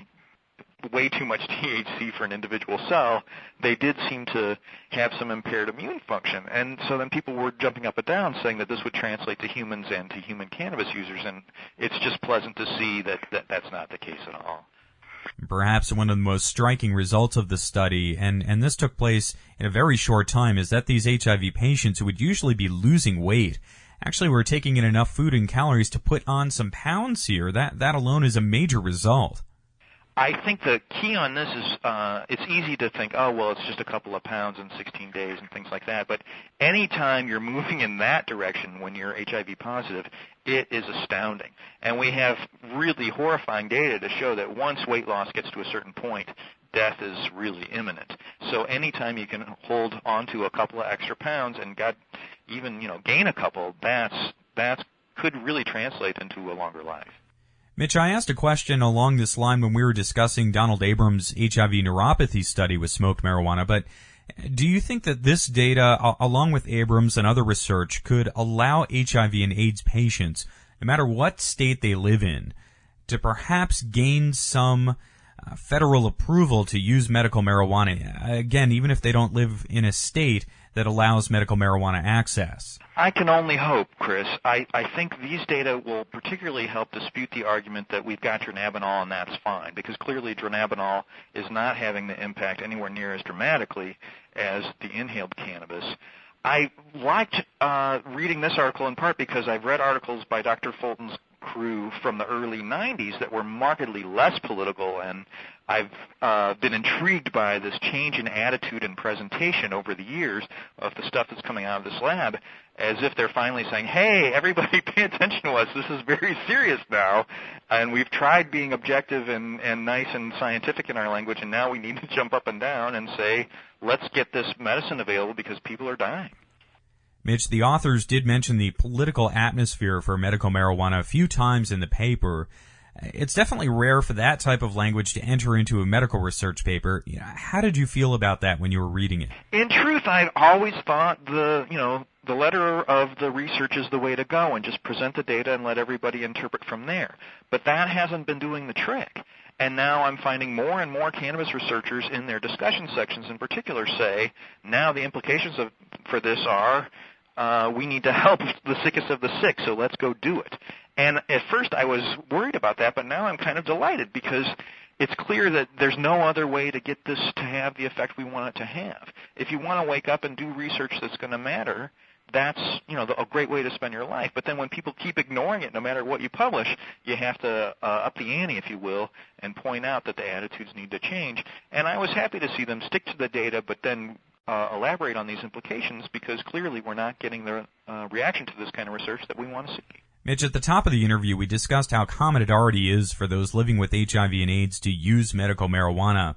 way too much THC for an individual cell, they did seem to have some impaired immune function. And so then people were jumping up and down saying that this would translate to humans and to human cannabis users, and it's just pleasant to see that that's not the case at all. Perhaps one of the most striking results of the study, and this took place in a very short time, is that these HIV patients who would usually be losing weight actually were taking in enough food and calories to put on some pounds here. That alone is a major result. I think the key on this is it's easy to think, oh, well, it's just a couple of pounds in 16 days and things like that. But anytime you're moving in that direction when you're HIV positive, it is astounding. And we have really horrifying data to show that once weight loss gets to a certain point, death is really imminent. So anytime you can hold on to a couple of extra pounds and even gain a couple, that could really translate into a longer life. Mitch, I asked a question along this line when we were discussing Donald Abrams' HIV neuropathy study with smoked marijuana, but do you think that this data, along with Abrams and other research, could allow HIV and AIDS patients, no matter what state they live in, to perhaps gain some federal approval to use medical marijuana, again, even if they don't live in a state that allows medical marijuana access? I can only hope, Chris. I think these data will particularly help dispute the argument that we've got dronabinol and that's fine, because clearly dronabinol is not having the impact anywhere near as dramatically as the inhaled cannabis. I liked reading this article in part because I've read articles by Dr. Fulton's crew from the early 90s that were markedly less political, and I've been intrigued by this change in attitude and presentation over the years of the stuff that's coming out of this lab, as if they're finally saying, hey, everybody pay attention to us, this is very serious now, and we've tried being objective and nice and scientific in our language, and now we need to jump up and down and say, let's get this medicine available because people are dying. Mitch, the authors did mention the political atmosphere for medical marijuana a few times in the paper. It's definitely rare for that type of language to enter into a medical research paper. How did you feel about that when you were reading it? In truth, I've always thought the letter of the research is the way to go, and just present the data and let everybody interpret from there. But that hasn't been doing the trick. And now I'm finding more and more cannabis researchers in their discussion sections in particular say, now the implications for this are, we need to help the sickest of the sick, so let's go do it. And at first I was worried about that, but now I'm kind of delighted because it's clear that there's no other way to get this to have the effect we want it to have. If you want to wake up and do research that's going to matter, that's a great way to spend your life. But then when people keep ignoring it, no matter what you publish, you have to up the ante, if you will, and point out that the attitudes need to change. And I was happy to see them stick to the data, but then elaborate on these implications, because clearly we're not getting the reaction to this kind of research that we want to see. Mitch, at the top of the interview, we discussed how common it already is for those living with HIV and AIDS to use medical marijuana.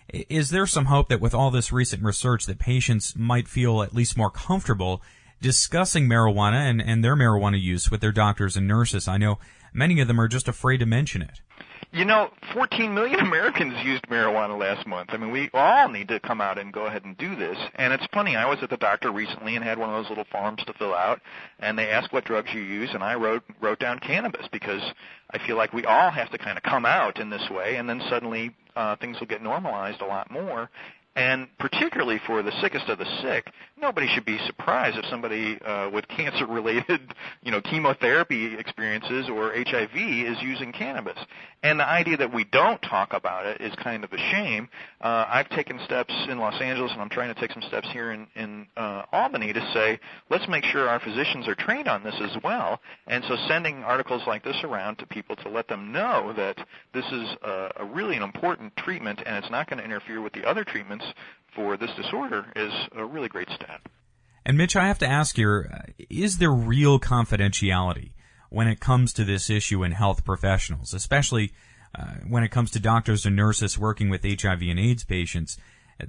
Is there some hope that with all this recent research that patients might feel at least more comfortable discussing marijuana and their marijuana use with their doctors and nurses. I know many of them are just afraid to mention it. 14 million Americans used marijuana last month. I mean, we all need to come out and go ahead and do this. And it's funny, I was at the doctor recently and had one of those little forms to fill out, and they asked what drugs you use, and I wrote down cannabis because I feel like we all have to kind of come out in this way, and then suddenly things will get normalized a lot more. And particularly for the sickest of the sick, nobody should be surprised if somebody with cancer-related, chemotherapy experiences or HIV is using cannabis. And the idea that we don't talk about it is kind of a shame. I've taken steps in Los Angeles, and I'm trying to take some steps here in Albany to say, let's make sure our physicians are trained on this as well. And so sending articles like this around to people to let them know that this is a really an important treatment and it's not going to interfere with the other treatments for this disorder is a really great step. And Mitch, I have to ask here, is there real confidentiality when it comes to this issue in health professionals, especially when it comes to doctors and nurses working with HIV and AIDS patients,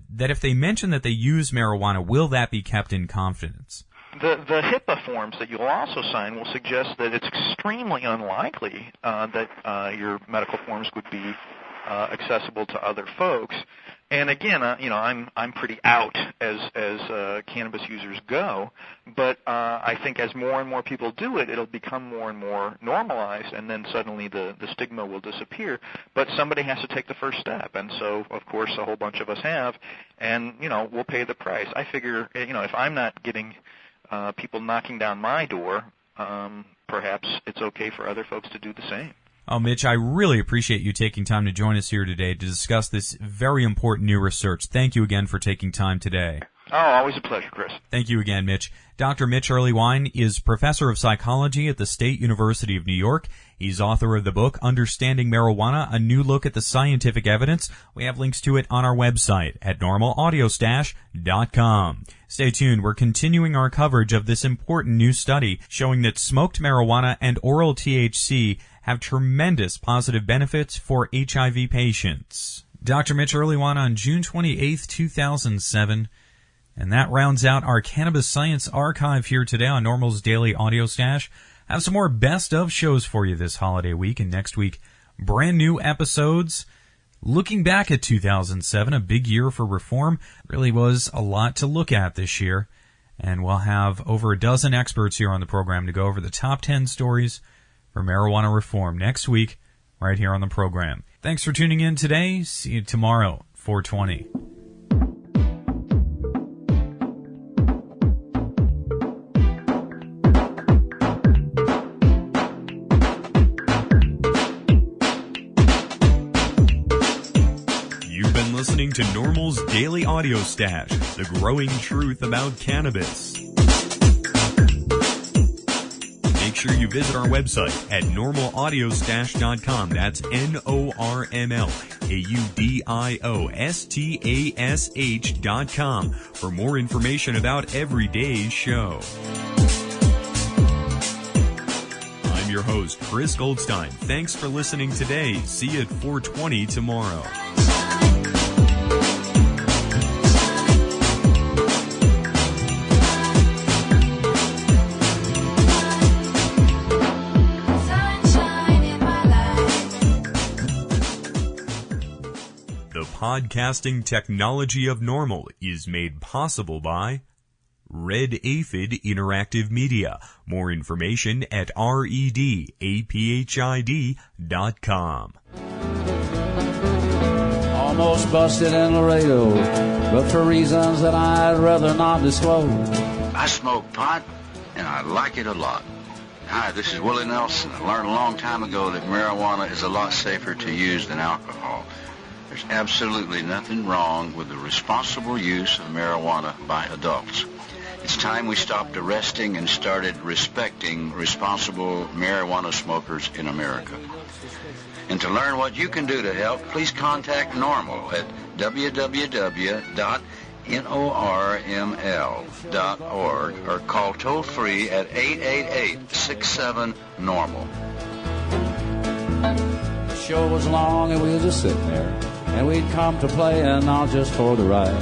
that if they mention that they use marijuana, will that be kept in confidence? The HIPAA forms that you'll also sign will suggest that it's extremely unlikely that your medical forms would be accessible to other folks. And again, I'm pretty out as cannabis users go, but I think as more and more people do it, it'll become more and more normalized, and then suddenly the stigma will disappear. But somebody has to take the first step, and so of course a whole bunch of us have, and we'll pay the price. I figure if I'm not getting people knocking down my door, perhaps it's okay for other folks to do the same. Oh, Mitch, I really appreciate you taking time to join us here today to discuss this very important new research. Thank you again for taking time today. Oh, always a pleasure, Chris. Thank you again, Mitch. Dr. Mitch Earlywine is professor of psychology at the State University of New York. He's author of the book, Understanding Marijuana, A New Look at the Scientific Evidence. We have links to it on our website at normalaudiostash.com. Stay tuned. We're continuing our coverage of this important new study showing that smoked marijuana and oral THC have tremendous positive benefits for HIV patients. Dr. Mitch Earlywine on June 28th, 2007. And that rounds out our Cannabis Science Archive here today on NORML's Daily Audio Stash. I have some more best of shows for you this holiday week, and next week, brand new episodes. Looking back at 2007, a big year for reform, really was a lot to look at this year. And we'll have over a dozen experts here on the program to go over the top 10 stories for marijuana reform next week, right here on the program. Thanks for tuning in today. See you tomorrow, 420. You've been listening to NORML's Daily Audio Stash, the growing truth about cannabis. Make sure you visit our website at normalaudiostash.com. That's NORMLAUDIOSTASH.com for more information about every day's show. I'm your host, Chris Goldstein. Thanks for listening today. See you at 420 tomorrow. Podcasting technology of NORML is made possible by Red Aphid Interactive Media. More information at redaphid.com. Almost busted in Laredo, but for reasons that I'd rather not disclose. I smoke pot, and I like it a lot. Hi, this is Willie Nelson. I learned a long time ago that marijuana is a lot safer to use than alcohol. There's absolutely nothing wrong with the responsible use of marijuana by adults. It's time we stopped arresting and started respecting responsible marijuana smokers in America. And to learn what you can do to help, please contact NORML at www.norml.org or call toll-free at 888-67-NORML. The show was long and we were just sitting there. And we'd come to play and not just for the ride.